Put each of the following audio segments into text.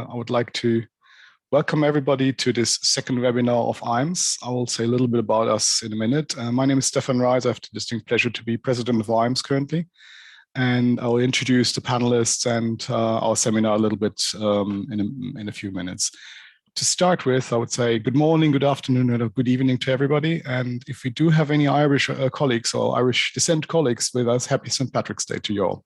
I would like to welcome everybody to this second webinar of iEMSs. I will say a little bit about us in a minute. My name is Stefan Reis. I have the distinct pleasure to be president of iEMSs currently. And I will introduce the panelists and our seminar a little bit in a few minutes. To start with, I would say good morning, good afternoon, and good evening to everybody. And if we do have any Irish colleagues or Irish descent colleagues with us, happy St. Patrick's Day to you all.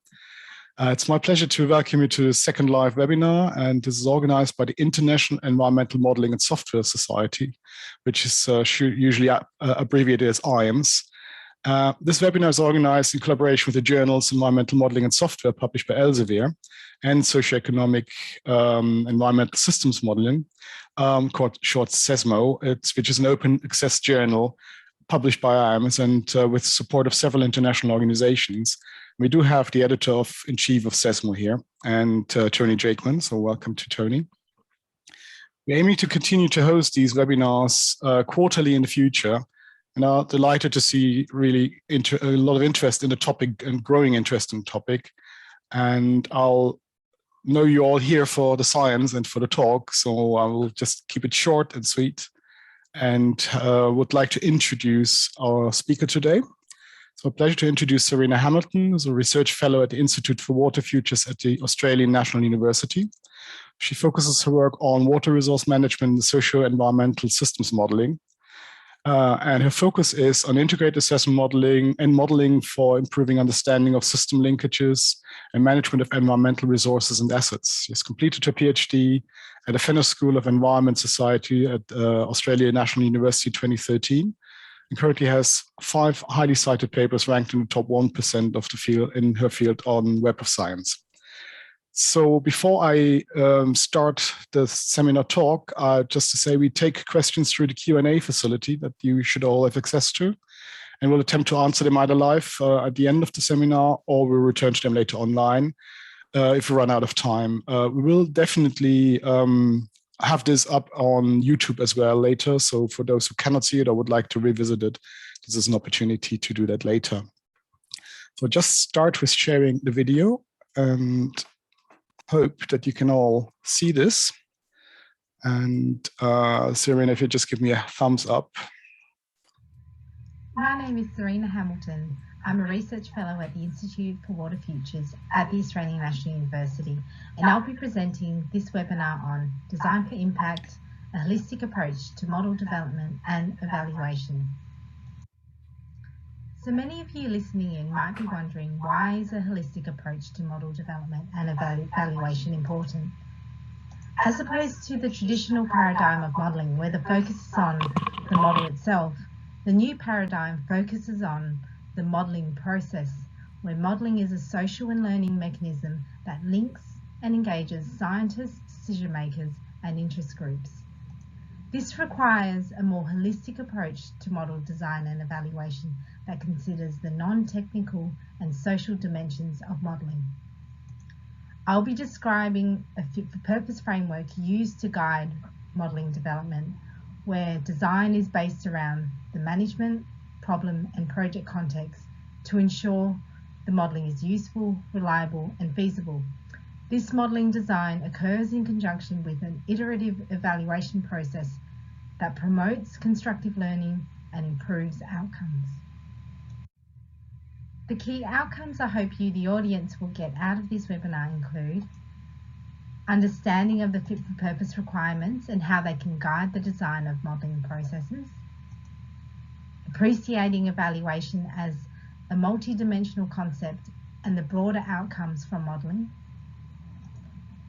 It's my pleasure to welcome you to the second live webinar, and this is organized by the International Environmental Modeling and Software Society, which is usually abbreviated as iEMSs. This webinar is organized in collaboration with the journals Environmental Modeling and Software published by Elsevier and Socioeconomic Environmental Systems Modeling, called short SESMO, which is an open access journal published by iEMSs and with support of several international organizations. We do have the editor-in-chief of SESMO here, and Tony Jakeman, so welcome to Tony. We're aiming to continue to host these webinars quarterly in the future, and are delighted to see really a lot of interest in the topic and growing interest in the topic. And I'll know you all here for the science and for the talk, so I will just keep it short and sweet, and would like to introduce our speaker today. It's my pleasure to introduce Serena Hamilton, who's a research fellow at the Institute for Water Futures at the Australian National University. She focuses her work on water resource management and socio-environmental systems modeling. And her focus is on integrated assessment modeling and modeling for improving understanding of system linkages and management of environmental resources and assets. She has completed her PhD at the Fenner School of Environment Society at Australian National University 2013. And currently has 5 highly cited papers ranked in the top 1% of the field in her field on Web of Science. So before I start the seminar talk, just to say we take questions through the Q&A facility that you should all have access to, and we'll attempt to answer them either live at the end of the seminar, or we'll return to them later online if we run out of time. We will definitely have this up on YouTube as well later. So for those who cannot see it or would like to revisit it, this is an opportunity to do that later. So just start with sharing the video and hope that you can all see this. And Serena, if you just give me a thumbs up. My name is Serena Hamilton. I'm a research fellow at the Institute for Water Futures at the Australian National University, and I'll be presenting this webinar on Design for Impact, a holistic approach to model development and evaluation. So many of you listening in might be wondering, why is a holistic approach to model development and evaluation important? As opposed to the traditional paradigm of modelling, where the focus is on the model itself, the new paradigm focuses on the modelling process, where modelling is a social and learning mechanism that links and engages scientists, decision makers, and interest groups. This requires a more holistic approach to model design and evaluation that considers the non-technical and social dimensions of modelling. I'll be describing a fit-for-purpose framework used to guide modelling development, where design is based around the management, problem and project context to ensure the modelling is useful, reliable and feasible. This modelling design occurs in conjunction with an iterative evaluation process that promotes constructive learning and improves outcomes. The key outcomes I hope you, the audience, will get out of this webinar include understanding of the fit-for-purpose requirements and how they can guide the design of modelling processes, appreciating evaluation as a multi-dimensional concept and the broader outcomes from modelling.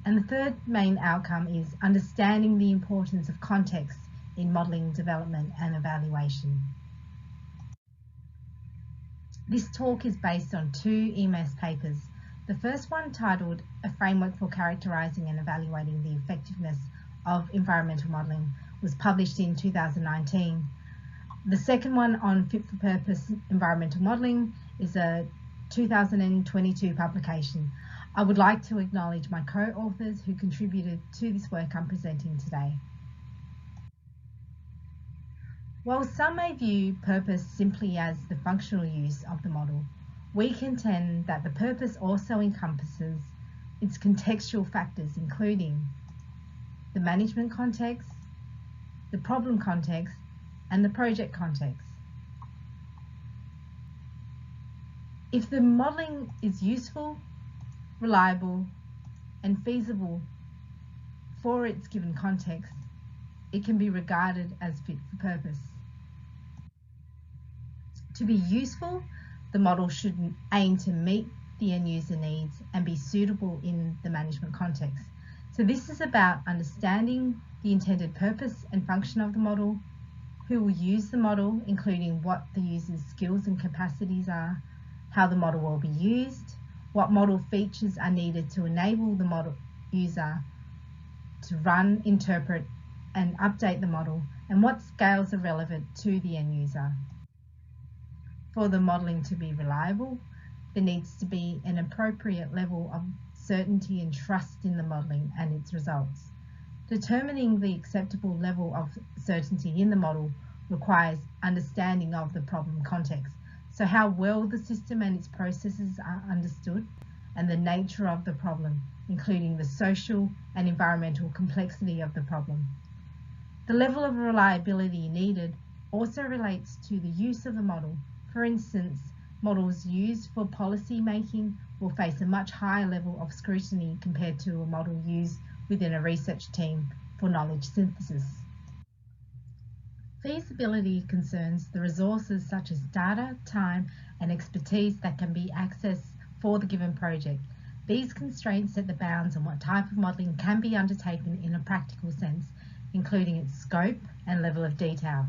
And the third main outcome is understanding the importance of context in modelling development and evaluation. This talk is based on 2 iEMSs papers. The first one, titled A Framework for Characterising and Evaluating the Effectiveness of Environmental Modelling, was published in 2019. The second one, on fit-for-purpose environmental modelling, is a 2022 publication. I would like to acknowledge my co-authors who contributed to this work I'm presenting today. While some may view purpose simply as the functional use of the model, we contend that the purpose also encompasses its contextual factors, including the management context, the problem context, and the project context. If the modelling is useful, reliable, and feasible for its given context, it can be regarded as fit for purpose. To be useful, the model should aim to meet the end user needs and be suitable in the management context. So this is about understanding the intended purpose and function of the model, who will use the model, including what the user's skills and capacities are, how the model will be used, what model features are needed to enable the model user to run, interpret, and update the model, and what scales are relevant to the end user. For the modelling to be reliable, there needs to be an appropriate level of certainty and trust in the modelling and its results. Determining the acceptable level of certainty in the model requires understanding of the problem context, so how well the system and its processes are understood, and the nature of the problem, including the social and environmental complexity of the problem. The level of reliability needed also relates to the use of the model. For instance, models used for policy making will face a much higher level of scrutiny compared to a model used within a research team for knowledge synthesis. Feasibility concerns the resources such as data, time, and expertise that can be accessed for the given project. These constraints set the bounds on what type of modelling can be undertaken in a practical sense, including its scope and level of detail.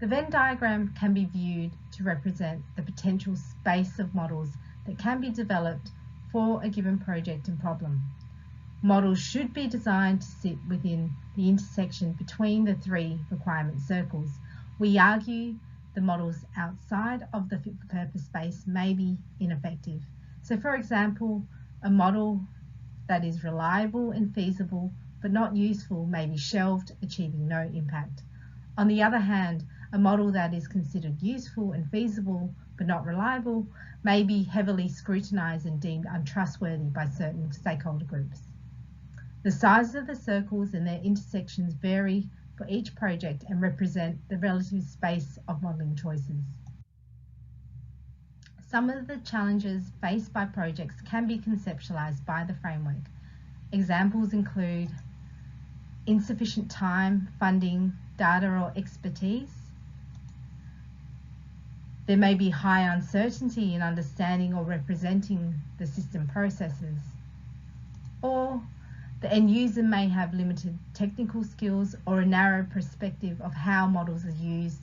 The Venn diagram can be viewed to represent the potential space of models that can be developed for a given project and problem. Models should be designed to sit within the intersection between the three requirement circles. We argue the models outside of the fit-for-purpose space may be ineffective. So for example, a model that is reliable and feasible but not useful may be shelved, achieving no impact. On the other hand, a model that is considered useful and feasible but not reliable may be heavily scrutinised and deemed untrustworthy by certain stakeholder groups. The size of the circles and their intersections vary for each project and represent the relative space of modelling choices. Some of the challenges faced by projects can be conceptualised by the framework. Examples include insufficient time, funding, data or expertise. There may be high uncertainty in understanding or representing the system processes, or the end user may have limited technical skills or a narrow perspective of how models are used.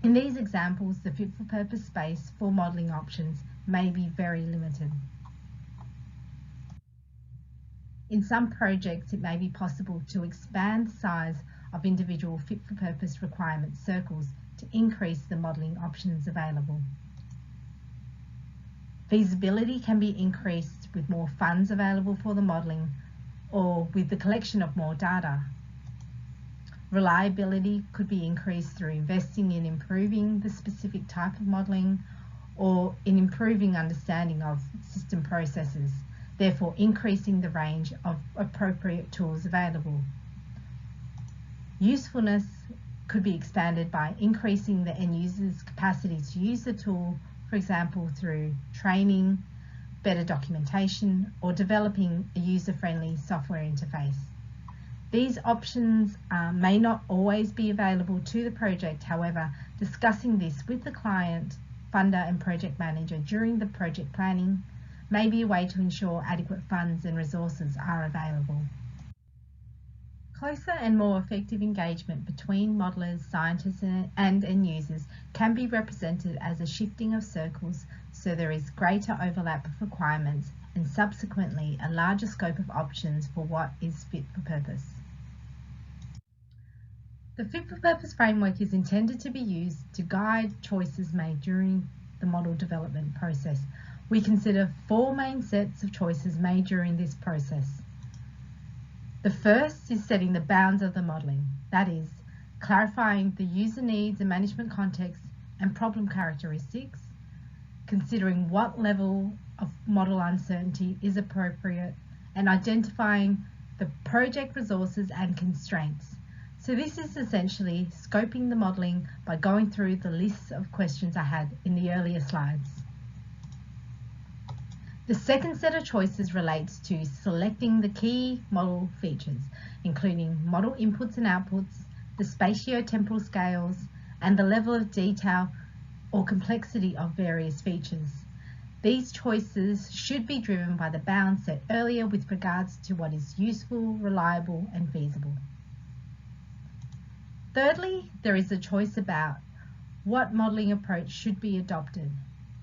In these examples, the fit-for-purpose space for modelling options may be very limited. In some projects, it may be possible to expand the size of individual fit-for-purpose requirement circles to increase the modelling options available. Feasibility can be increased with more funds available for the modelling or with the collection of more data. Reliability could be increased through investing in improving the specific type of modelling or in improving understanding of system processes, therefore increasing the range of appropriate tools available. Usefulness could be expanded by increasing the end user's capacity to use the tool, for example through training, better documentation, or developing a user-friendly software interface. These options may not always be available to the project. However, discussing this with the client, funder and project manager during the project planning may be a way to ensure adequate funds and resources are available. Closer and more effective engagement between modelers, scientists and end users can be represented as a shifting of circles, so there is greater overlap of requirements and subsequently a larger scope of options for what is fit for purpose. The fit for purpose framework is intended to be used to guide choices made during the model development process. We consider 4 main sets of choices made during this process. The first is setting the bounds of the modelling, that is, clarifying the user needs and management context and problem characteristics, considering what level of model uncertainty is appropriate, and identifying the project resources and constraints. So this is essentially scoping the modelling by going through the lists of questions I had in the earlier slides. The second set of choices relates to selecting the key model features, including model inputs and outputs, the spatio-temporal scales, and the level of detail or complexity of various features. These choices should be driven by the bounds set earlier with regards to what is useful, reliable, and feasible. Thirdly, there is a choice about what modelling approach should be adopted,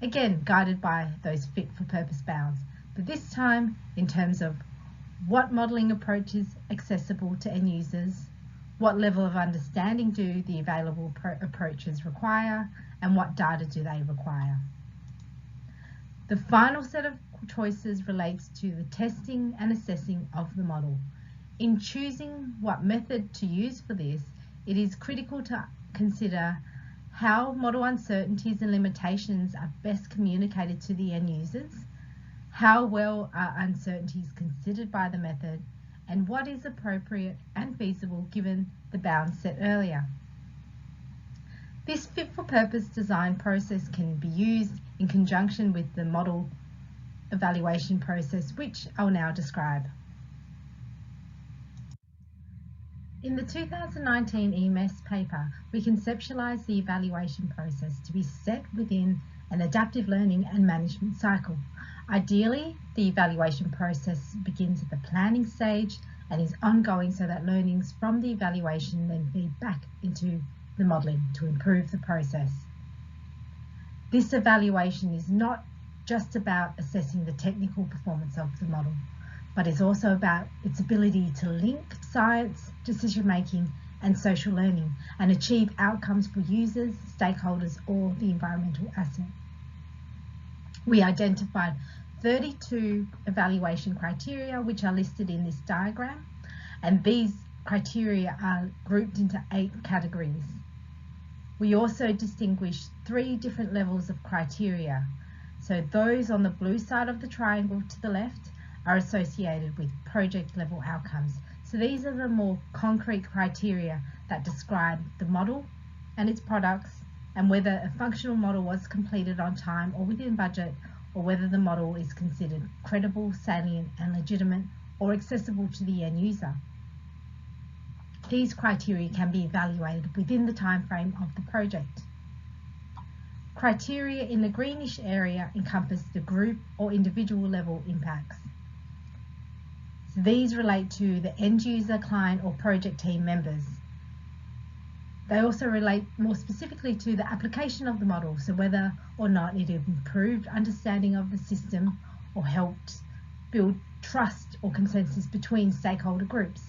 again guided by those fit-for-purpose bounds, but this time in terms of what modelling approach is accessible to end users, what level of understanding do the available approaches require, and what data do they require. The final set of choices relates to the testing and assessing of the model. In choosing what method to use for this, it is critical to consider how model uncertainties and limitations are best communicated to the end users, how well are uncertainties considered by the method, and what is appropriate and feasible given the bounds set earlier. This fit-for-purpose design process can be used in conjunction with the model evaluation process, which I'll now describe. In the 2019 iEMSs paper, we conceptualised the evaluation process to be set within an adaptive learning and management cycle. Ideally, the evaluation process begins at the planning stage and is ongoing so that learnings from the evaluation then feed back into the modelling to improve the process. This evaluation is not just about assessing the technical performance of the model, but is also about its ability to link science, decision-making, and social learning and achieve outcomes for users, stakeholders, or the environmental asset. We identified 32 evaluation criteria which are listed in this diagram, and these criteria are grouped into 8 categories. We also distinguished 3 different levels of criteria. So those on the blue side of the triangle to the left are associated with project level outcomes. So these are the more concrete criteria that describe the model and its products and whether a functional model was completed on time or within budget, or whether the model is considered credible, salient, and legitimate or accessible to the end user. These criteria can be evaluated within the time frame of the project. Criteria in the greenish area encompass the group or individual level impacts. So these relate to the end user, client, or project team members. They also relate more specifically to the application of the model, so whether or not it improved understanding of the system or helped build trust or consensus between stakeholder groups.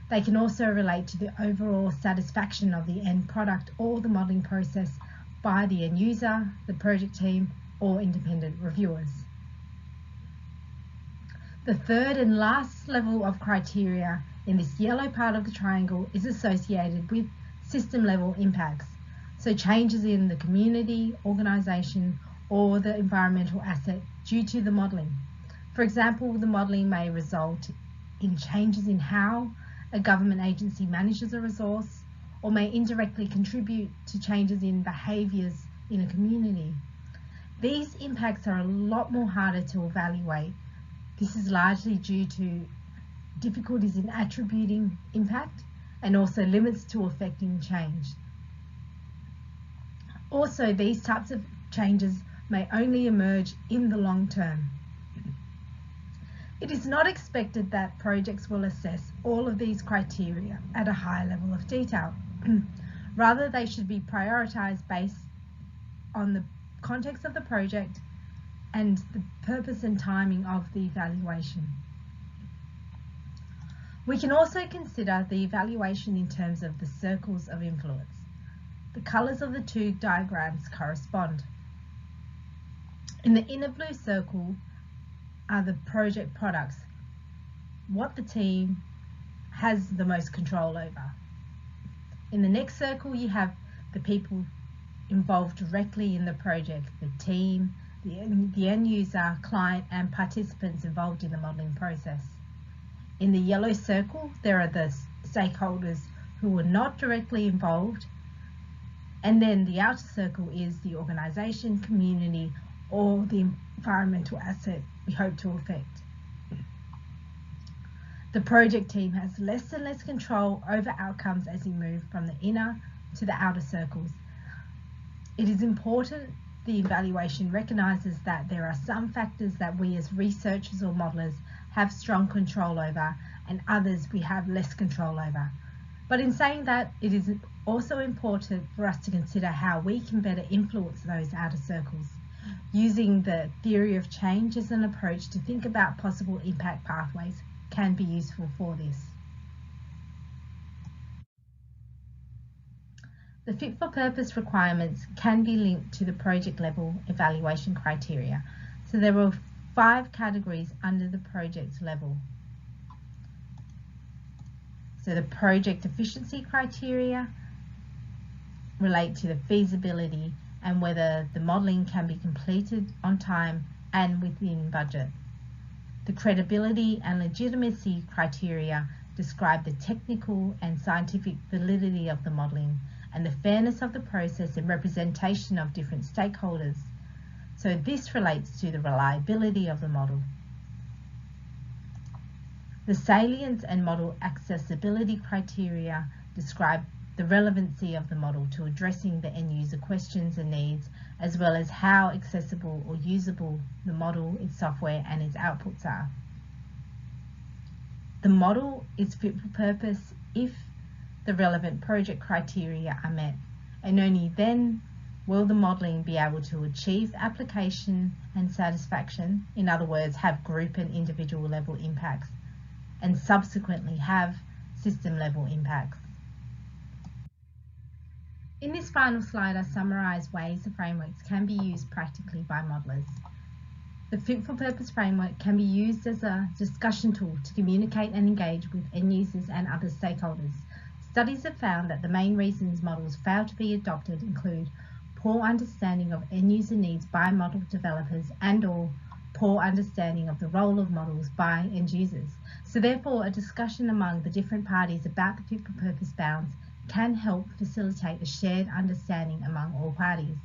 They can also relate to the overall satisfaction of the end product or the modelling process by the end user, the project team, or independent reviewers. The third and last level of criteria in this yellow part of the triangle is associated with system level impacts, so changes in the community, organisation, or the environmental asset due to the modelling. For example, the modelling may result in changes in how a government agency manages a resource, or may indirectly contribute to changes in behaviours in a community. These impacts are a lot more harder to evaluate. This is largely due to difficulties in attributing impact and also limits to affecting change. Also, these types of changes may only emerge in the long term. It is not expected that projects will assess all of these criteria at a high level of detail. Rather, they should be prioritised based on the context of the project and the purpose and timing of the evaluation. We can also consider the evaluation in terms of the circles of influence. The colours of the 2 diagrams correspond. In the inner blue circle are the project products, what the team has the most control over. In the next circle, you have the people involved directly in the project, the team, the end user, client, and participants involved in the modelling process. In the yellow circle, there are the stakeholders who were not directly involved. And then the outer circle is the organisation, community, or the environmental asset we hope to affect. The project team has less and less control over outcomes as we move from the inner to the outer circles. It is important the evaluation recognises that there are some factors that we as researchers or modellers have strong control over and others we have less control over. But in saying that, it is also important for us to consider how we can better influence those outer circles, using the theory of change as an approach to think about possible impact pathways can be useful for this. The fit for purpose requirements can be linked to the project level evaluation criteria. So there are 5 categories under the project level. So the project efficiency criteria relate to the feasibility and whether the modelling can be completed on time and within budget. The credibility and legitimacy criteria describe the technical and scientific validity of the modelling and the fairness of the process and representation of different stakeholders. So this relates to the reliability of the model. The salience and model accessibility criteria describe the relevancy of the model to addressing the end user questions and needs, as well as how accessible or usable the model, its software and its outputs are. The model is fit for purpose if the relevant project criteria are met, and only then will the modelling be able to achieve application and satisfaction, in other words, have group and individual level impacts, and subsequently have system level impacts. In this final slide, I summarise ways the frameworks can be used practically by modellers. The Fit for Purpose framework can be used as a discussion tool to communicate and engage with end users and other stakeholders. Studies have found that the main reasons models fail to be adopted include poor understanding of end user needs by model developers and/or poor understanding of the role of models by end users. So therefore, a discussion among the different parties about the Fit for Purpose bounds can help facilitate a shared understanding among all parties.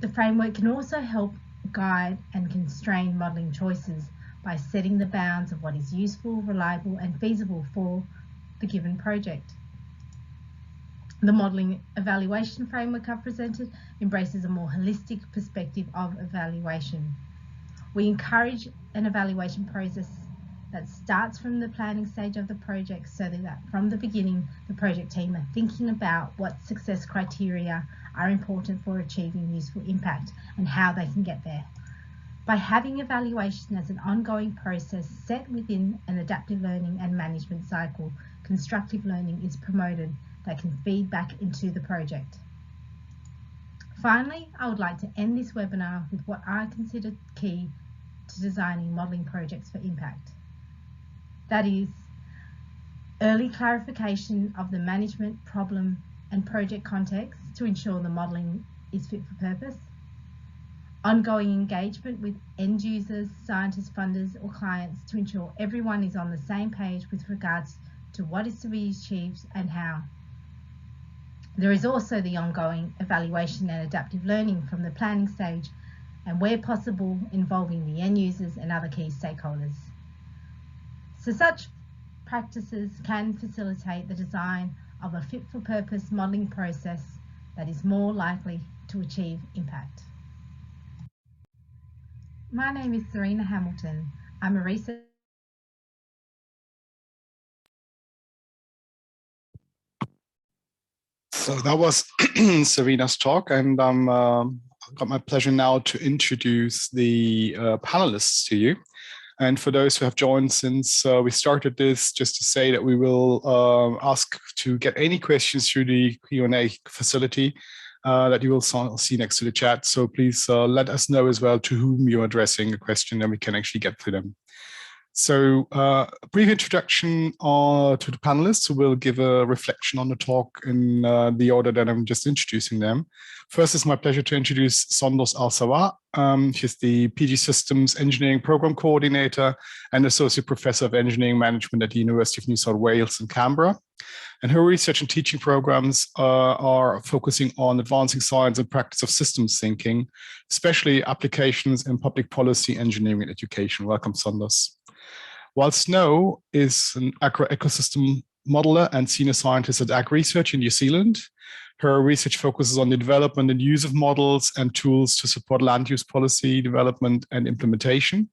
The framework can also help guide and constrain modelling choices by setting the bounds of what is useful, reliable and feasible for the given project. The modelling evaluation framework I've presented embraces a more holistic perspective of evaluation. We encourage an evaluation process that starts from the planning stage of the project so that from the beginning the project team are thinking about what success criteria are important for achieving useful impact and how they can get there. By having evaluation as an ongoing process set within an adaptive learning and management cycle, constructive learning is promoted that can feed back into the project. Finally, I would like to end this webinar with what I consider key to designing modelling projects for impact. That is, early clarification of the management, problem and project context to ensure the modelling is fit for purpose, ongoing engagement with end users, scientists, funders or clients to ensure everyone is on the same page with regards to what is to be achieved and how. There is also the ongoing evaluation and adaptive learning from the planning stage and where possible involving the end users and other key stakeholders. So such practices can facilitate the design of a fit-for-purpose modelling process that is more likely to achieve impact. My name is Serena Hamilton. I'm a researcher. So that was Serena's talk, and I've got my pleasure now to introduce the panelists to you. And for those who have joined since we started this, just to say that we will ask to get any questions through the Q&A facility that you will see next to the chat. So please let us know as well to whom you're addressing a question, and we can actually get to them. So a brief introduction to the panelists, who will give a reflection on the talk in the order that I'm just introducing them. First, it's my pleasure to introduce Sondos Al-Sawa. She's the PG Systems Engineering Program Coordinator and Associate Professor of Engineering Management at the University of New South Wales in Canberra. And her research and teaching programs are focusing on advancing science and practice of systems thinking, especially applications in public policy, engineering, and education. Welcome, Sondos. While Snow is an agro-ecosystem modeler and senior scientist at Ag Research in New Zealand, her research focuses on the development and use of models and tools to support land use policy development and implementation,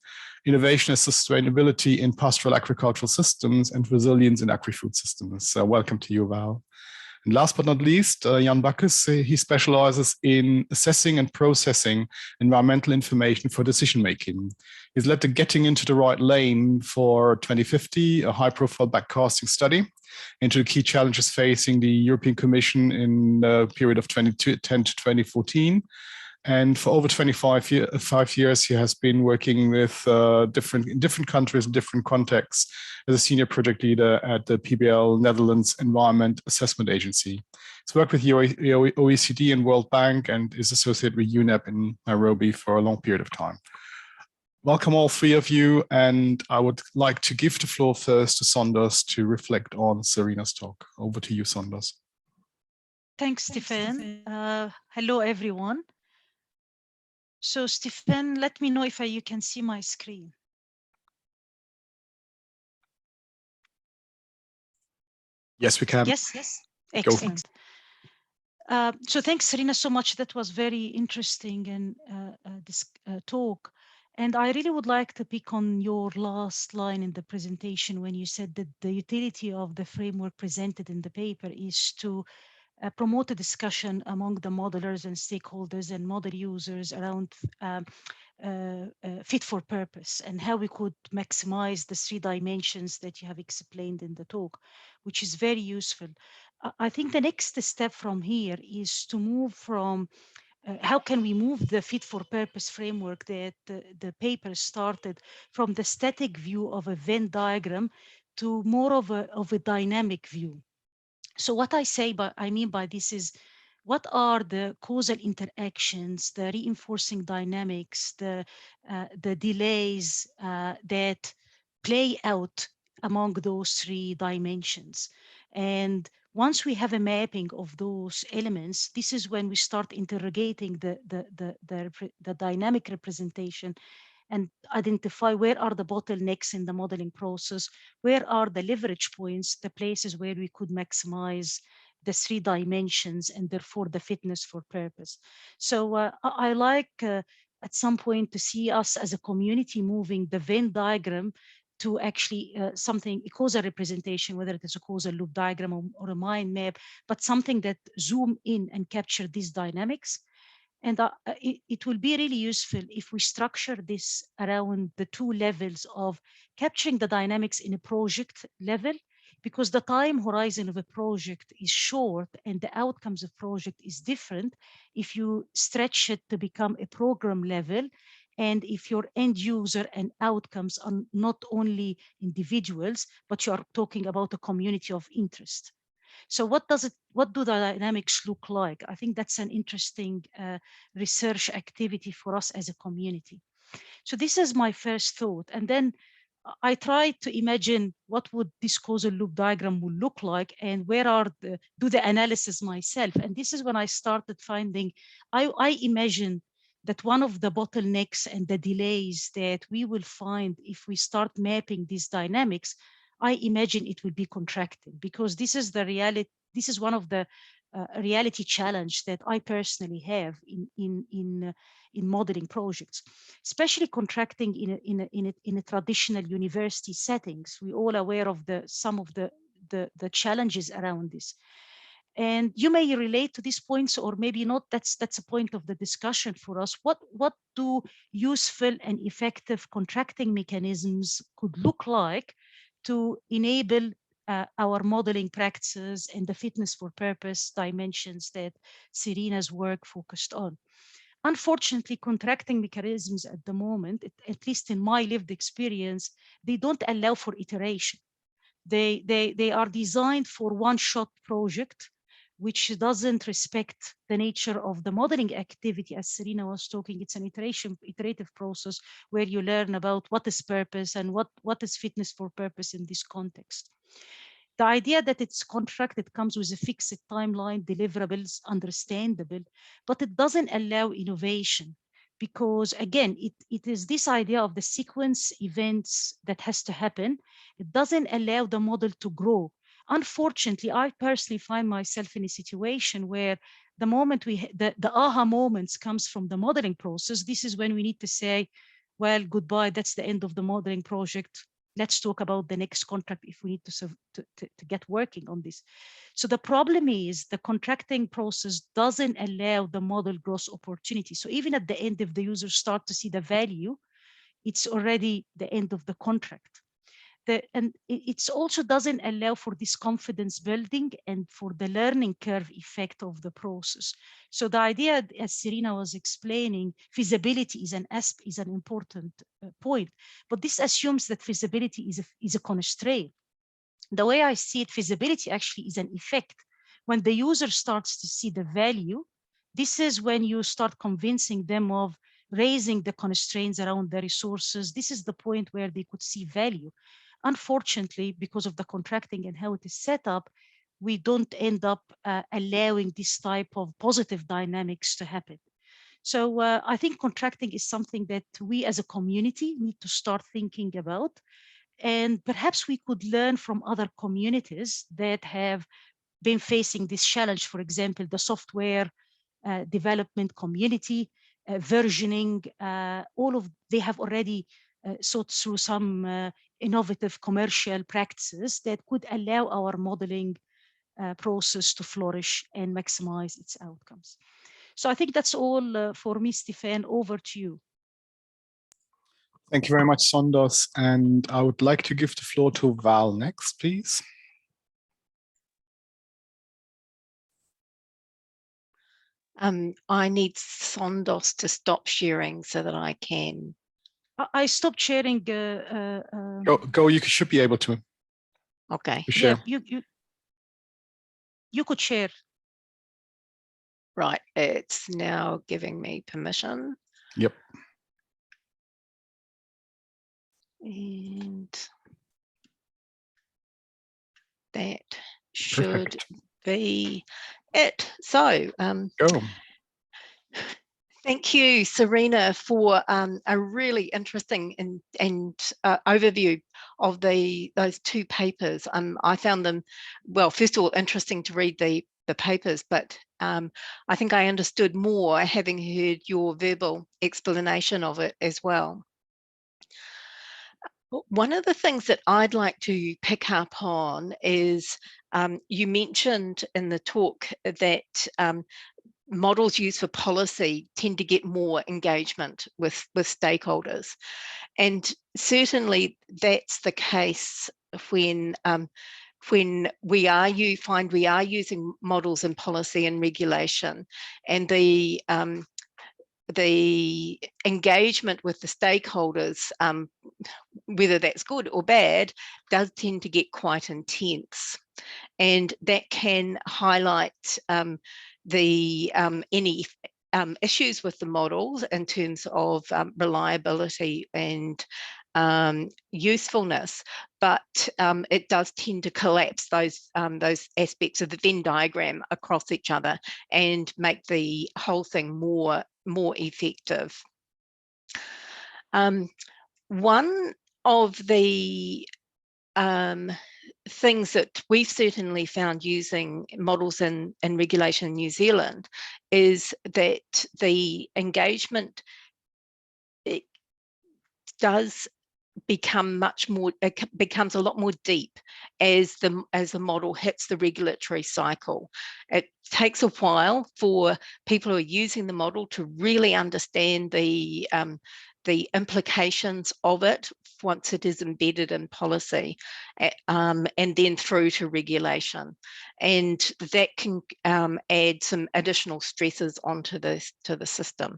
innovation and sustainability in pastoral agricultural systems, and resilience in agri-food systems. So welcome to you, Val. And last but not least, Jan Bacchus, he specializes in assessing and processing environmental information for decision-making. He's led the Getting into the Right Lane for 2050, a high-profile backcasting study into the key challenges facing the European Commission in the period of 2010 to 2014. And for over 5 years, he has been working with different countries, different contexts, as a senior project leader at the PBL Netherlands Environment Assessment Agency. He's worked with OECD and World Bank and is associated with UNEP in Nairobi for a long period of time. Welcome all three of you, and I would like to give the floor first to Sondos to reflect on Serena's talk. Over to you, Sondos. Thanks, Stefan. Hello, everyone. So, Stefan, let me know if you can see my screen. Yes, we can. Yes, excellent. So thanks, Serena, so much. That was very interesting and this talk. And I really would like to pick on your last line in the presentation when you said that the utility of the framework presented in the paper is to promote a discussion among the modelers and stakeholders and model users around fit for purpose and how we could maximize the 3 dimensions that you have explained in the talk, which is very useful. I think the next step from here is to move from how can we move the fit for purpose framework that the paper started from the static view of a Venn diagram to more of a dynamic view. So what I mean by this is, what are the causal interactions, the reinforcing dynamics, the delays that play out among those 3 dimensions? And once we have a mapping of those elements, this is when we start interrogating the dynamic representation and identify where are the bottlenecks in the modeling process, where are the leverage points, the places where we could maximize the 3 dimensions and therefore the fitness for purpose. So I like at some point to see us as a community moving the Venn diagram to actually something, a causal representation, whether it is a causal loop diagram or a mind map, but something that zoom in and capture these dynamics. And it will be really useful if we structure this around the 2 levels of capturing the dynamics in a project level, because the time horizon of a project is short and the outcomes of project is different if you stretch it to become a program level, and if your end user and outcomes are not only individuals, but you are talking about a community of interest. So what do the dynamics look like? I think that's an interesting research activity for us as a community. So this is my first thought. And then I tried to imagine what would this causal loop diagram would look like and where are do the analysis myself. And this is when I started finding, I imagine that one of the bottlenecks and the delays that we will find if we start mapping these dynamics, I imagine it will be contracting, because this is the reality. This is one of the reality challenge that I personally have in modeling projects, especially contracting in a traditional university settings. We're all aware of some of the challenges around this. And you may relate to these points or maybe not. That's a point of the discussion for us. What do useful and effective contracting mechanisms could look like to enable our modeling practices and the fitness for purpose dimensions that Serena's work focused on? Unfortunately, contracting mechanisms at the moment, at least in my lived experience, they don't allow for iteration. They are designed for one-shot project, which doesn't respect the nature of the modeling activity. As Serena was talking, it's an iterative process where you learn about what is purpose and what is fitness for purpose in this context. The idea that it's contracted comes with a fixed timeline, deliverables, understandable, but it doesn't allow innovation because, again, it is this idea of the sequence events that has to happen. It doesn't allow the model to grow. Unfortunately, I personally find myself in a situation where the moment the aha moments comes from the modeling process. This is when we need to say, well, goodbye, that's the end of the modeling project. Let's talk about the next contract if we need to get working on this. So the problem is the contracting process doesn't allow the model growth opportunity. So even at the end, if the users start to see the value, it's already the end of the contract. And it also doesn't allow for this confidence building and for the learning curve effect of the process. So the idea, as Serena was explaining, feasibility is an important point, but this assumes that feasibility is a constraint. The way I see it, feasibility actually is an effect. When the user starts to see the value, this is when you start convincing them of raising the constraints around the resources. This is the point where they could see value. Unfortunately, because of the contracting and how it is set up, we don't end up allowing this type of positive dynamics to happen. So I think contracting is something that we as a community need to start thinking about. And perhaps we could learn from other communities that have been facing this challenge. For example, the software development community, versioning, they have already thought through some innovative commercial practices that could allow our modeling process to flourish and maximize its outcomes. So I think that's all for me, Stefan. Over to you. Thank you very much, Sondos. And I would like to give the floor to Val next, please. I need Sondos to stop sharing so that I can. I stopped sharing. Go. You should be able to. Okay. Share. Yeah, you could share. Right. It's now giving me permission. Yep. And that should Perfect. be it. So Go. thank you, Serena, for a really interesting and overview of those two papers. I found them, well, first of all, interesting to read the papers, but I think I understood more having heard your verbal explanation of it as well. One of the things that I'd like to pick up on is you mentioned in the talk that models used for policy tend to get more engagement with stakeholders. And certainly that's the case when we are using models in policy and regulation, and the engagement with the stakeholders, whether that's good or bad, does tend to get quite intense. And that can highlight any issues with the models in terms of reliability and usefulness, but it does tend to collapse those aspects of the Venn diagram across each other and make the whole thing more effective. One of the things that we've certainly found using models in regulation in New Zealand is that the engagement, it does become it becomes a lot more deep as the model hits the regulatory cycle. It takes a while for people who are using the model to really understand the implications of it once it is embedded in policy, and then through to regulation, and that can add some additional stresses onto the system.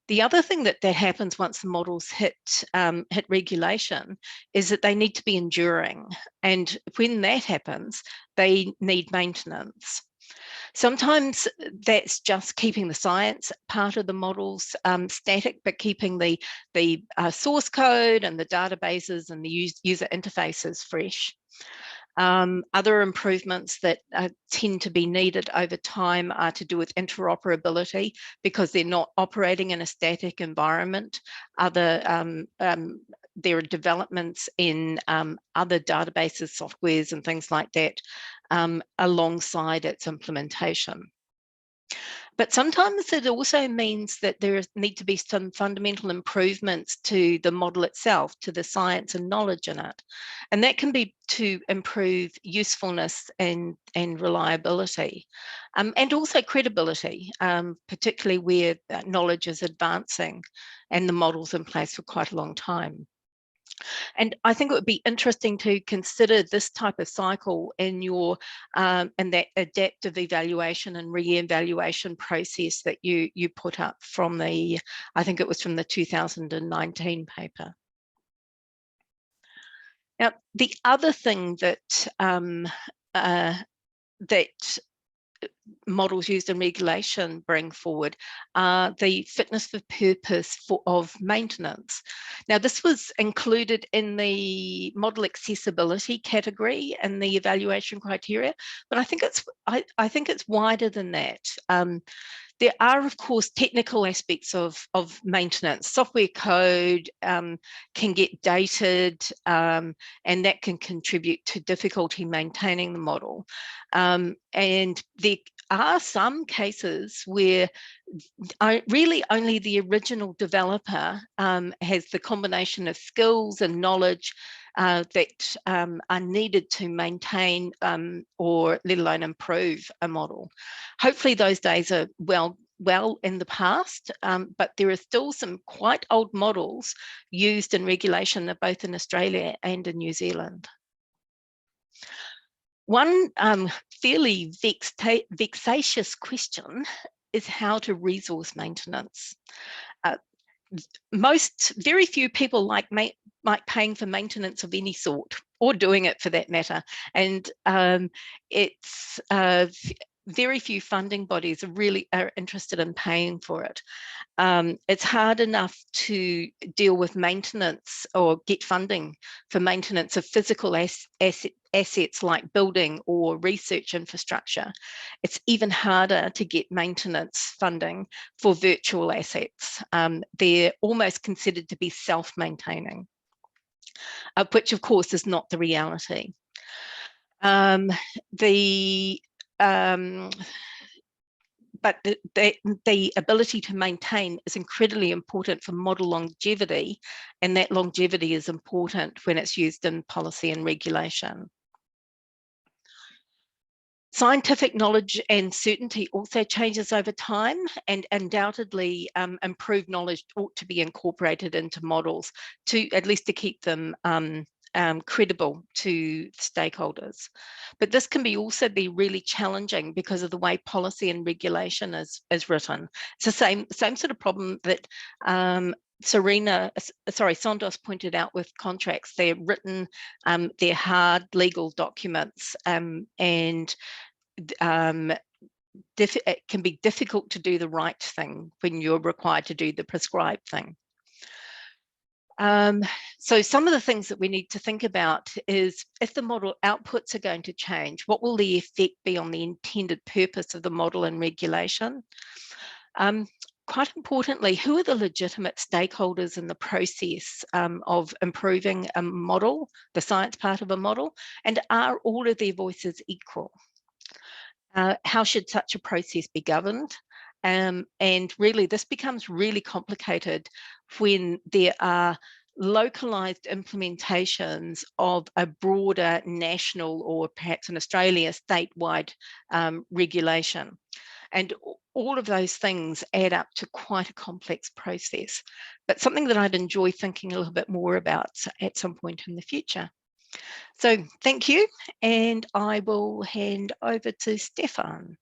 The other thing that happens once the models hit regulation is that they need to be enduring. And when that happens, they need maintenance. Sometimes that's just keeping the science part of the models static, but keeping the source code and the databases and the user interfaces fresh. Other improvements that tend to be needed over time are to do with interoperability, because they're not operating in a static environment. There are developments in other databases, softwares and things like that alongside its implementation. But sometimes it also means that there need to be some fundamental improvements to the model itself, to the science and knowledge in it. And that can be to improve usefulness and reliability, and also credibility, particularly where knowledge is advancing and the model's in place for quite a long time. And I think it would be interesting to consider this type of cycle in your in that adaptive evaluation and re-evaluation process that you put up from the, I think it was from the 2019 paper. Now, the other thing that that models used in regulation bring forward are the fitness for purpose of maintenance. Now, this was included in the model accessibility category and the evaluation criteria, but I think it's wider than that. There are, of course, technical aspects of maintenance. Software code can get dated, and that can contribute to difficulty maintaining the model. And there are some cases where really only the original developer has the combination of skills and knowledge that are needed to maintain or let alone improve a model. Hopefully those days are well in the past, but there are still some quite old models used in regulation, both in Australia and in New Zealand. One fairly vexatious question is how to resource maintenance. Very few people like paying for maintenance of any sort, or doing it for that matter. And it's very few funding bodies are interested in paying for it. It's hard enough to deal with maintenance or get funding for maintenance of physical assets like building or research infrastructure. It's even harder to get maintenance funding for virtual assets. They're almost considered to be self-maintaining, which of course is not the reality. But the ability to maintain is incredibly important for model longevity, and that longevity is important when it's used in policy and regulation. Scientific knowledge and certainty also changes over time, and undoubtedly improved knowledge ought to be incorporated into models at least to keep them credible to stakeholders. But this can also be really challenging because of the way policy and regulation is written. It's the same sort of problem that Sondos pointed out with contracts. They're written, they're hard legal documents, and it can be difficult to do the right thing when you're required to do the prescribed thing. So some of the things that we need to think about is, if the model outputs are going to change, what will the effect be on the intended purpose of the model and regulation? Quite importantly, who are the legitimate stakeholders in the process of improving a model, the science part of a model, and are all of their voices equal? How should such a process be governed? And really, this becomes really complicated when there are localized implementations of a broader national, or perhaps in Australia, statewide regulation. And all of those things add up to quite a complex process, but something that I'd enjoy thinking a little bit more about at some point in the future. So thank you, and I will hand over to Stefan.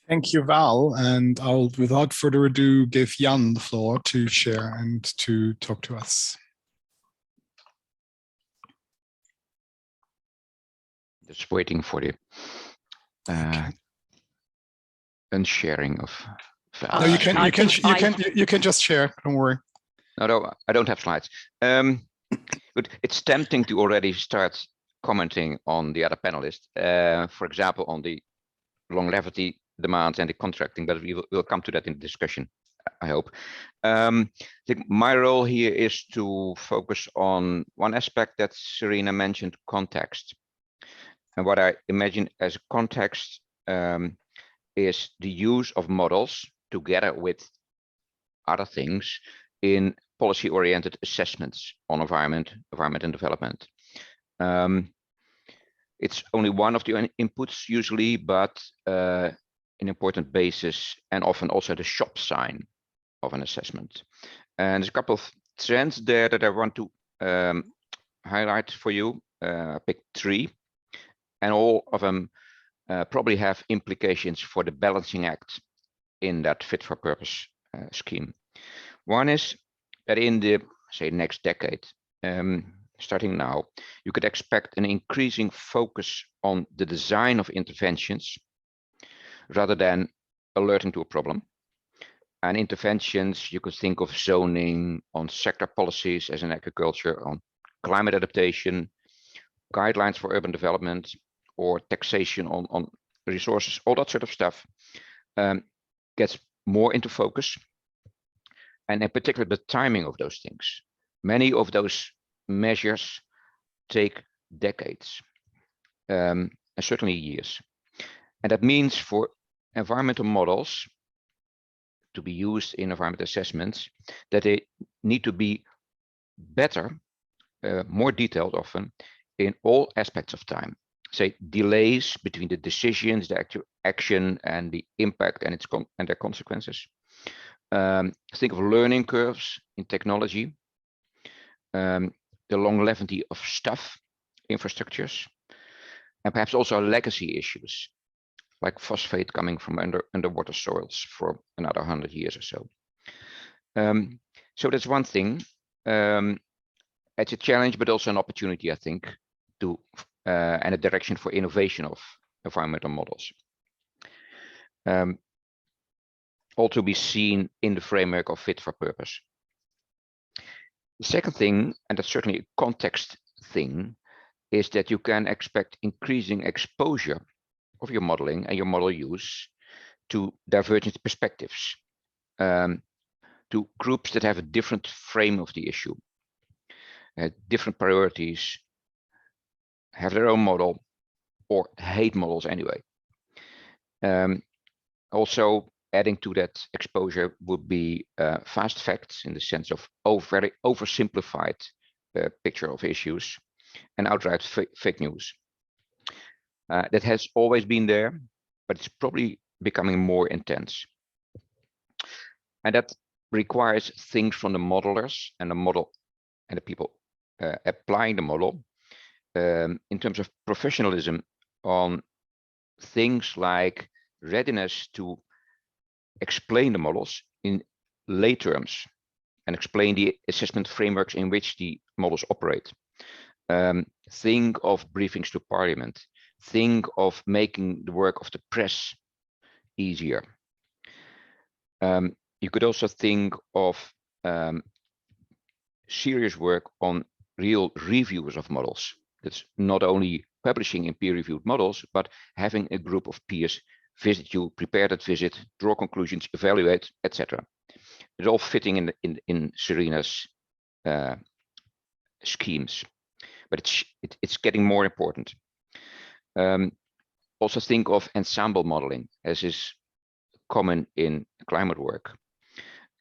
Thank you, Val. And I'll, without further ado, give Jan the floor to share and to talk to us. Just waiting for the unsharing of Val. No, you can just share. Don't worry. No, I don't have slides. But it's tempting to already start commenting on the other panelists. For example, on the longevity demands and the contracting, but we'll come to that in the discussion, I hope. I think my role here is to focus on one aspect that Serena mentioned, context. And what I imagine as context is the use of models together with other things in policy-oriented assessments on environment and development. It's only one of the inputs usually, but an important basis and often also the shop sign of an assessment. And there's a couple of trends there that I want to highlight for you. I picked 3, and all of them probably have implications for the balancing act in that fit for purpose scheme. One is that in the, say, next decade, starting now, you could expect an increasing focus on the design of interventions rather than alerting to a problem. And interventions, you could think of zoning, on sector policies as in agriculture, on climate adaptation, guidelines for urban development, or taxation on resources, all that sort of stuff gets more into focus. And in particular, the timing of those things. Many of those measures take decades, and certainly years. And that means for environmental models to be used in environmental assessments, that they need to be better, more detailed often, in all aspects of time. Say delays between the decisions, the actual action, and the impact and their consequences. Think of learning curves in technology, the longevity of stuff, infrastructures, and perhaps also legacy issues, like phosphate coming from underwater soils for another 100 years or so. So that's one thing. It's a challenge, but also an opportunity, I think, to and a direction for innovation of environmental models. All to be seen in the framework of fit for purpose. The second thing, and that's certainly a context thing, is that you can expect increasing exposure of your modeling and your model use to divergent perspectives, to groups that have a different frame of the issue, different priorities, have their own model, or hate models anyway. Also, adding to that exposure would be fast facts in the sense of very oversimplified picture of issues and outright fake news. That has always been there, but it's probably becoming more intense. And that requires things from the modelers and the model and the people applying the model in terms of professionalism on things like readiness to explain the models in lay terms and explain the assessment frameworks in which the models operate. Think of briefings to Parliament. Think of making the work of the press easier. You could also think of serious work on real reviews of models. That's not only publishing in peer-reviewed models, but having a group of peers visit you, prepare that visit, draw conclusions, evaluate, etc. It's all fitting in Serena's schemes, but it's getting more important. Also think of ensemble modeling, as is common in climate work.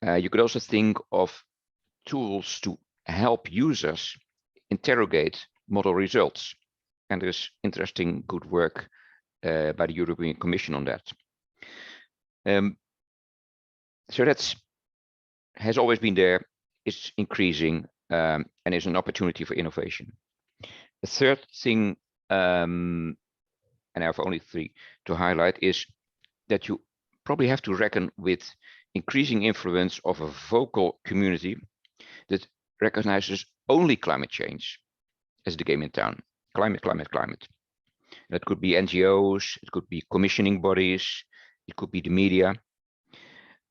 You could also think of tools to help users interrogate model results. And there's interesting good work by the European Commission on that. So that's has always been there, is increasing, and is an opportunity for innovation. The third thing, and I have only 3 to highlight, is that you probably have to reckon with increasing influence of a vocal community that recognizes only climate change as the game in town. Climate, climate, climate. That could be NGOs, it could be commissioning bodies, it could be the media.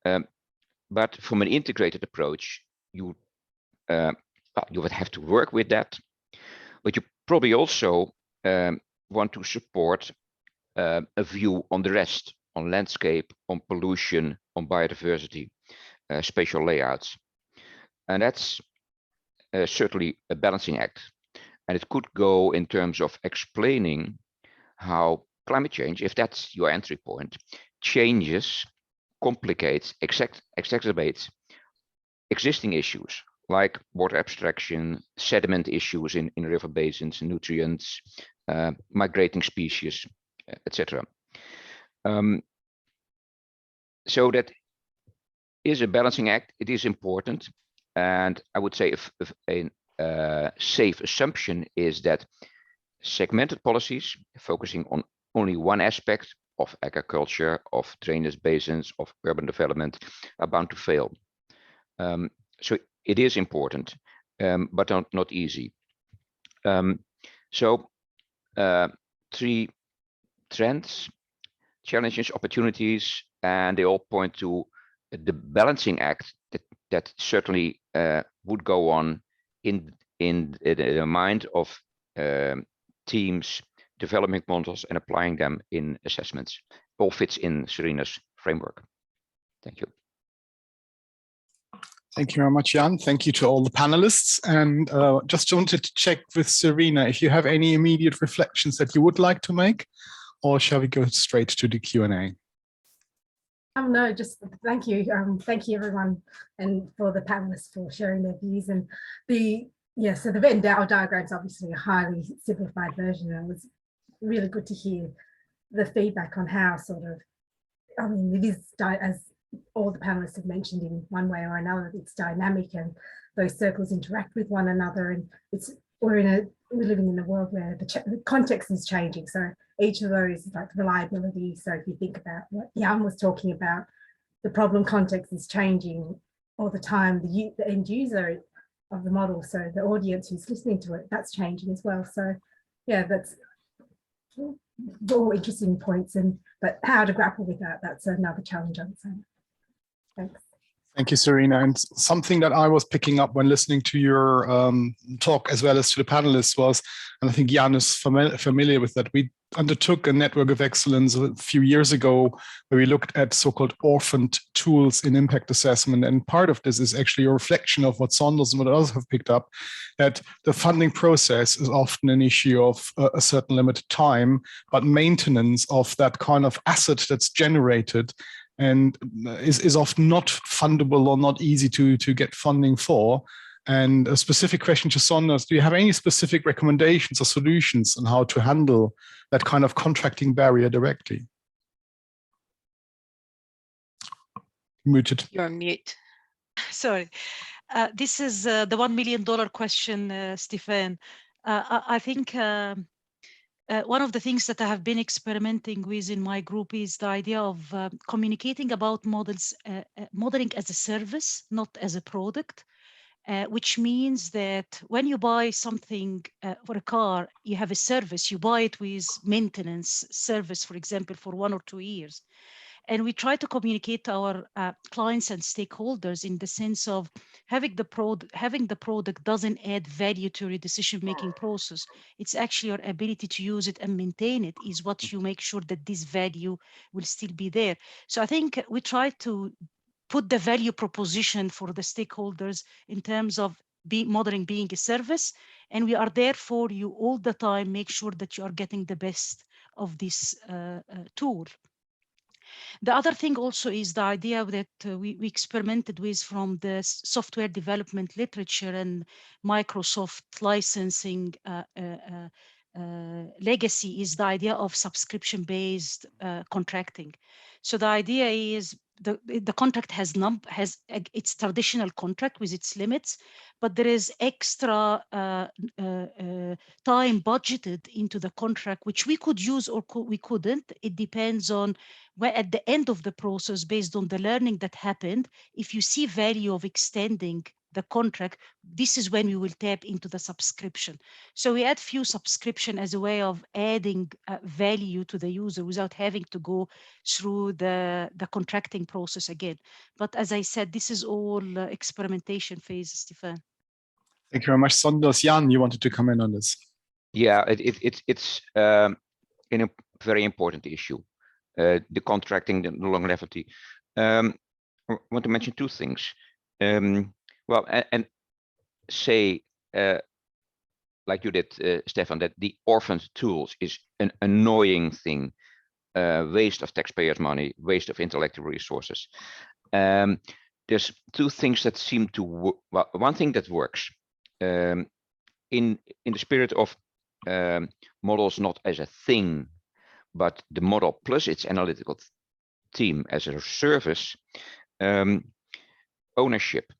But from an integrated approach, you would have to work with that. But you probably also want to support a view on the rest, on landscape, on pollution, on biodiversity, spatial layouts. And that's certainly a balancing act. And it could go in terms of explaining how climate change, if that's your entry point, changes, complicates, exacerbates existing issues like water abstraction, sediment issues in river basins, nutrients, migrating species, etc. So that is a balancing act. It is important. And I would say if a safe assumption is that segmented policies focusing on only one aspect of agriculture, of drainage basins, of urban development are bound to fail. So it is important, but not easy. So 3 trends, challenges, opportunities, and they all point to the balancing act that certainly would go on in the mind of teams developing models and applying them in assessments. All fits in Serena's framework. Thank you. Thank you very much, Jan. Thank you to all the panelists. And just wanted to check with Serena if you have any immediate reflections that you would like to make, or shall we go straight to the Q&A? No, just thank you. Thank you everyone, and for the panelists for sharing their views. And so the Venn diagram is obviously a highly simplified version, and it was really good to hear the feedback on how it is, as all the panelists have mentioned, in one way or another, it's dynamic and those circles interact with one another, and we're living in a world where the context is changing. So each of those, like reliability. So if you think about what Jan was talking about, the problem context is changing all the time. The end user of the model, so the audience who's listening to it, that's changing as well. So yeah, that's all interesting points, but how to grapple with that's another challenge, I would say. Thanks. Thank you, Serena. And something that I was picking up when listening to your talk, as well as to the panelists, was, and I think Jan is familiar with that, we undertook a network of excellence a few years ago where we looked at so-called orphaned tools in impact assessment. And part of this is actually a reflection of what Saunders and what others have picked up, that the funding process is often an issue of a certain limited time, but maintenance of that kind of asset that's generated and is often not fundable or not easy to get funding for. And a specific question to Saunders, do you have any specific recommendations or solutions on how to handle that kind of contracting barrier directly? Muted. You're on mute. Sorry. This is the $1 million question, Stefan. I think one of the things that I have been experimenting with in my group is the idea of communicating about modeling as a service, not as a product, which means that when you buy something for a car, you have a service, you buy it with maintenance service, for example, for 1 or 2 years. And we try to communicate to our clients and stakeholders in the sense of having the product doesn't add value to your decision-making process. It's actually your ability to use it and maintain it is what you make sure that this value will still be there. So I think we try to put the value proposition for the stakeholders in terms of modeling being a service, and we are there for you all the time, make sure that you are getting the best of this tool. The other thing also is the idea that we experimented with from the software development literature and Microsoft licensing legacy is the idea of subscription-based contracting. So the idea is the contract has its traditional contract with its limits, but there is extra time budgeted into the contract, which we could use or we couldn't. It depends on where at the end of the process, based on the learning that happened, if you see value of extending the contract, this is when we will tap into the subscription. So we add few subscription as a way of adding value to the user without having to go through the contracting process again. But as I said, this is all experimentation phase, Stefan. Thank you very much. Sonders, Jan, you wanted to comment on this? Yeah, it's in a very important issue, the contracting, the longevity. I want to mention two things. Well, and say, like you did, Stefan, that the orphaned tools is an annoying thing, waste of taxpayers' money, waste of intellectual resources. There's two things that seem to work. Well, one thing that works in the spirit of models not as a thing, but the model plus its analytical team as a service. Ownership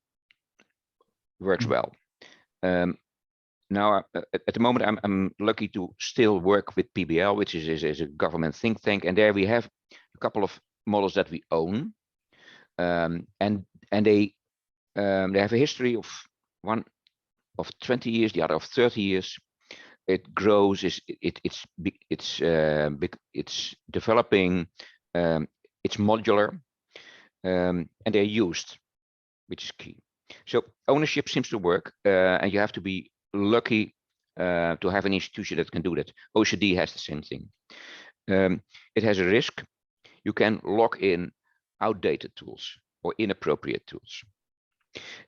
works well. Now, at the moment, I'm lucky to still work with PBL, which is a government think tank, and there we have a couple of models that we own, and they have a history of one of 20 years, the other of 30 years. It grows, it's developing, it's modular, and they're used, which is key. So ownership seems to work, and you have to be lucky to have an institution that can do that. OECD has the same thing. It has a risk. You can lock in outdated tools or inappropriate tools.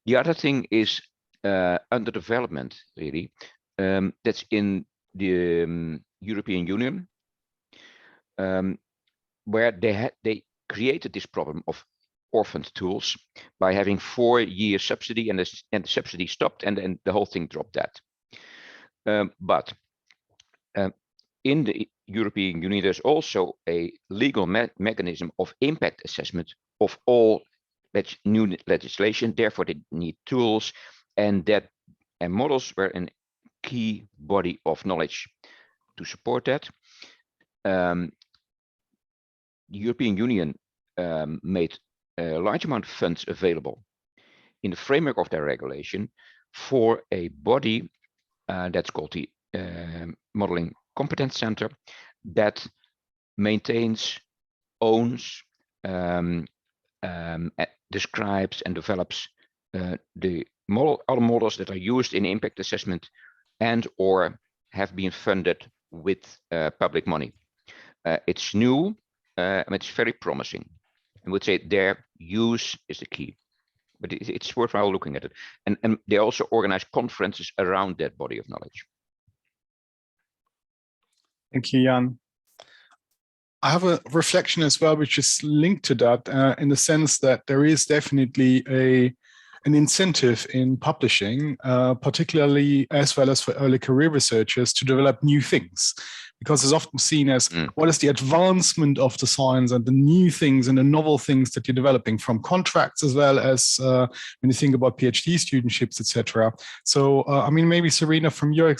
The other thing is under development, really. That's in the European Union, where they created this problem of orphaned tools by having 4-year subsidy, and the subsidy stopped, and then the whole thing dropped that. But in the European Union, there's also a legal mechanism of impact assessment of all new legislation. Therefore, they need tools, and models were a key body of knowledge to support that. The European Union made a large amount of funds available in the framework of their regulation for a body that's called the Modeling Competence Center, that maintains, owns, describes and develops the other models that are used in impact assessment and or have been funded with public money. It's new, and it's very promising. I would say their use is the key, but it's worthwhile looking at it. And they also organize conferences around that body of knowledge. Thank you, Jan. I have a reflection as well, which is linked to that, in the sense that there is definitely an incentive in publishing, particularly as well as for early career researchers, to develop new things, because it's often seen as what is the advancement of the science and the new things and the novel things that you're developing, from contracts as well as when you think about PhD studentships, etc. So, I mean, maybe Serena, from your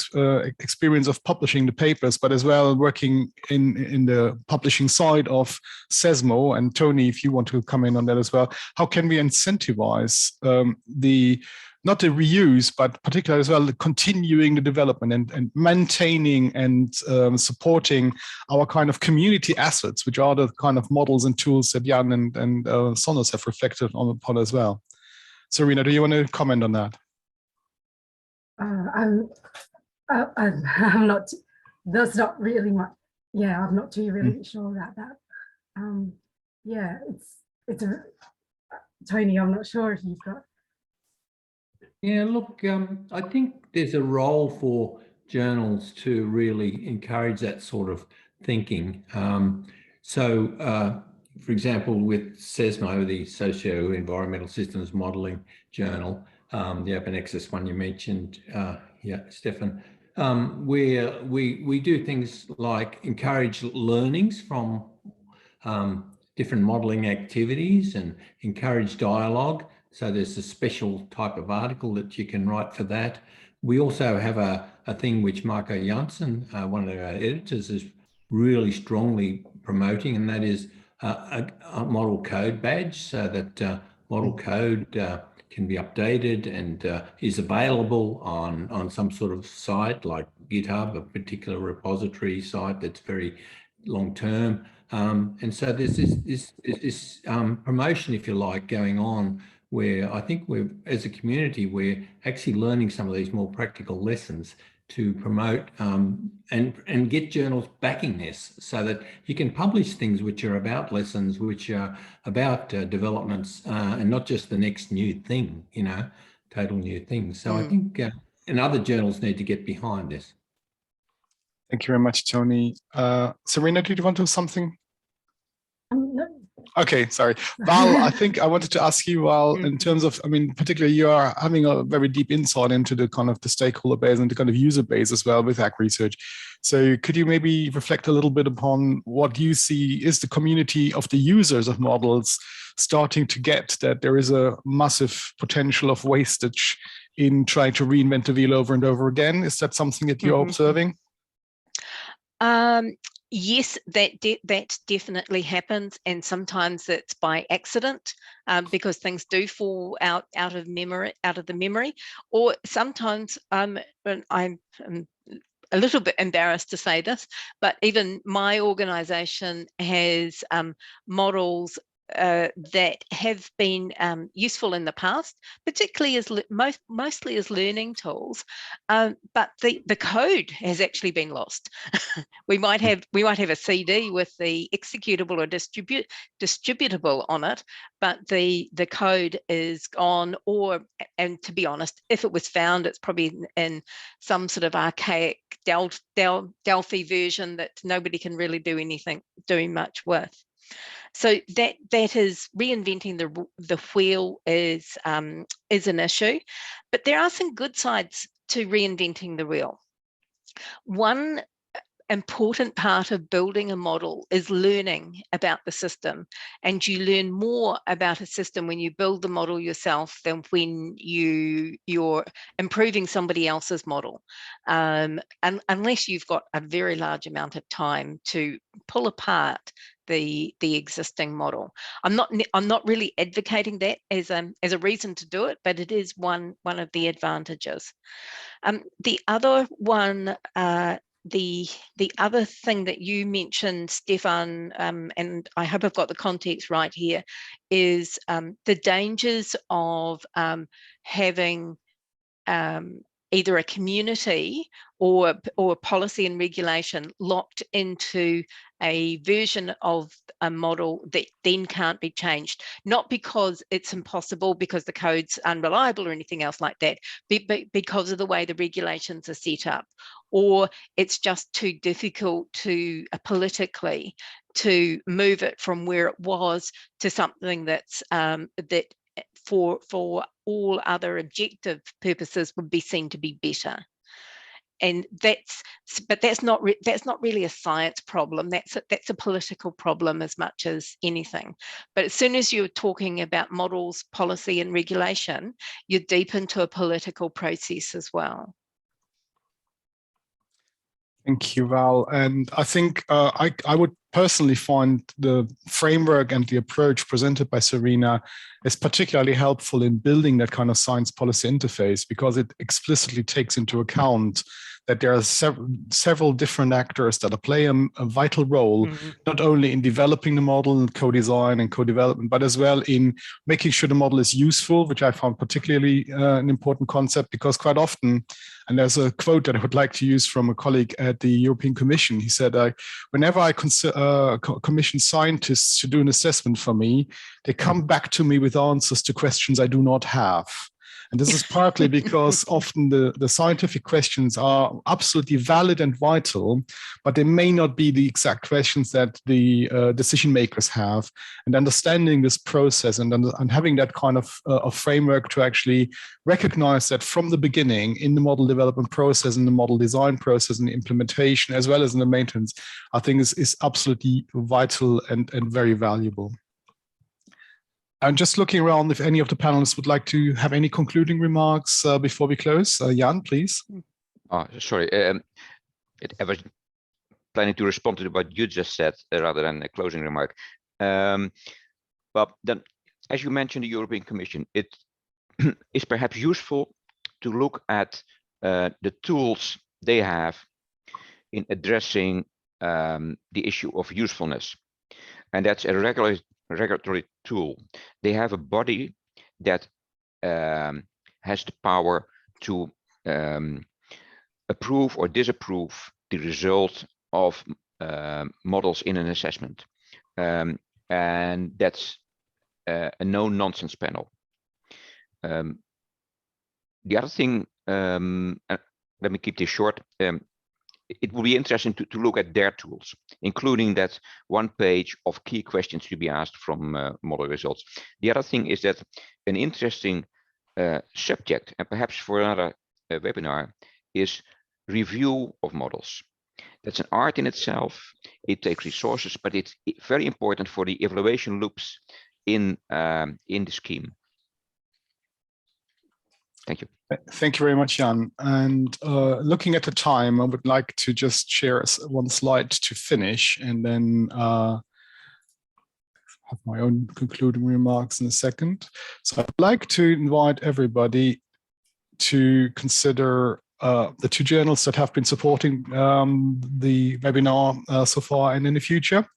experience of publishing the papers, but as well working in the publishing side of SESMO, and Tony, if you want to come in on that as well, how can we incentivize not the reuse, but particularly as well, the continuing the development and maintaining and supporting our kind of community assets, which are the kind of models and tools that Jan and Sonders have reflected upon as well. Serena, do you want to comment on that? I'm not, that's not really much, yeah, I'm not too really sure about that. Yeah, it's a, Tony, I'm not sure if you've got. Yeah, look, I think there's a role for journals to really encourage that sort of thinking. For example, with SESMO, the Socio-Environmental Systems Modelling Journal, the open access one you mentioned, yeah, Stefan, where we do things like encourage learnings from different modelling activities and encourage dialogue. So there's a special type of article that you can write for that. We also have a thing which Marco Janssen, one of our editors, is really strongly promoting, and that is a model code badge, so that model code can be updated and is available on some sort of site like GitHub, a particular repository site that's very long term. And so there's this promotion, if you like, going on, where I think as a community, we're actually learning some of these more practical lessons to promote and get journals backing this, so that you can publish things which are about lessons, which are about developments, and not just the next new thing, total new things. So I think and other journals need to get behind this. Thank you very much, Tony. Serena, did you want to do something? No. Okay, sorry. Val, I think I wanted to ask you, Val, in terms of, particularly you are having a very deep insight into the kind of the stakeholder base and the kind of user base as well with Ag Research. So could you maybe reflect a little bit upon what you see is the community of the users of models starting to get that there is a massive potential of wastage in trying to reinvent the wheel over and over again? Is that something that you're observing? Yes, that definitely happens, and sometimes it's by accident, because things do fall out of the memory, or sometimes I'm a little bit embarrassed to say this, but even my organisation has models that have been useful in the past, particularly as mostly as learning tools, but the code has actually been lost. we might have a CD with the executable or distributable on it, but the code is gone, and to be honest, if it was found, it's probably in some sort of archaic Delphi version that nobody can really do much with. So that is reinventing the wheel is an issue, but there are some good sides to reinventing the wheel. One important part of building a model is learning about the system, and you learn more about a system when you build the model yourself than when you're improving somebody else's model, unless you've got a very large amount of time to pull apart the existing model. I'm not really advocating that as a reason to do it, but it is one of the advantages. The other one, the other thing that you mentioned, Stefan, and I hope I've got the context right here, is the dangers of having either a community or policy and regulation locked into a version of a model that then can't be changed, not because it's impossible, because the code's unreliable or anything else like that, but because of the way the regulations are set up, or it's just too difficult to politically to move it from where it was to something that's that for all other objective purposes would be seen to be better. And that's not really a science problem. That's a political problem as much as anything. But as soon as you're talking about models, policy, and regulation, you're deep into a political process as well. Thank you, Val. And I think I would personally find the framework and the approach presented by Serena is particularly helpful in building that kind of science policy interface, because it explicitly takes into account that there are several different actors that play a vital role, not only in developing the model and co-design and co-development, but as well in making sure the model is useful, which I found particularly an important concept, because quite often, and there's a quote that I would like to use from a colleague at the European Commission. He said, whenever I commission scientists to do an assessment for me, they come back to me with answers to questions I do not have. And this is partly because often the scientific questions are absolutely valid and vital, but they may not be the exact questions that the decision makers have. And understanding this process and having that kind of a framework to actually recognize that from the beginning in the model development process, in the model design process, and the implementation, as well as in the maintenance, I think is absolutely vital and very valuable. I'm just looking around if any of the panelists would like to have any concluding remarks before we close. Jan, please. Oh, sorry. I was planning to respond to what you just said rather than a closing remark. Well, then, as you mentioned, the European Commission, it is perhaps useful to look at the tools they have in addressing the issue of usefulness. And that's a regulatory tool. They have a body that has the power to approve or disapprove the result of models in an assessment. And that's a no-nonsense panel. The other thing, let me keep this short, it will be interesting to look at their tools, including that one page of key questions to be asked from model results. The other thing is that an interesting subject, and perhaps for another webinar, is review of models. That's an art in itself. It takes resources, but it's very important for the evaluation loops in the scheme. Thank you. Thank you very much, Jan. And looking at the time, I would like to just share one slide to finish, and then have my own concluding remarks in a second. So I'd like to invite everybody to consider the two journals that have been supporting the webinar so far and in the future.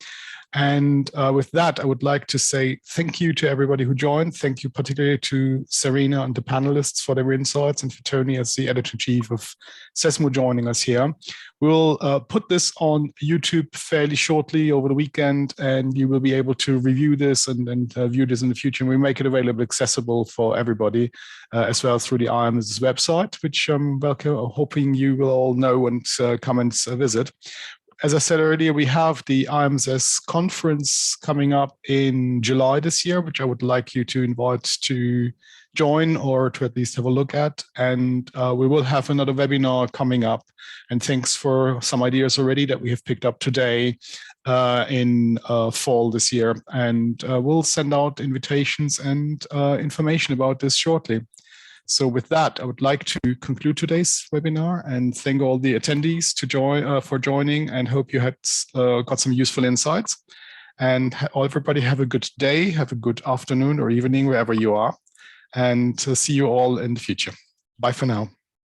And with that, I would like to say thank you to everybody who joined. Thank you particularly to Serena and the panelists for their insights, and for Tony as the editor-in-chief of SESMO joining us here. We'll put this on YouTube fairly shortly over the weekend, and you will be able to review this and view this in the future. And we make it available, accessible for everybody, as well through the iEMSs website, which I'm hoping you will all know and come and visit. As I said earlier, we have the iEMSs conference coming up in July this year, which I would like you to invite to join or to at least have a look at. And we will have another webinar coming up. And thanks for some ideas already that we have picked up today in fall this year. And we'll send out invitations and information about this shortly. So with that, I would like to conclude today's webinar and thank all the attendees for joining, and hope you had got some useful insights. And everybody have a good day, have a good afternoon or evening, wherever you are, and see you all in the future. Bye for now.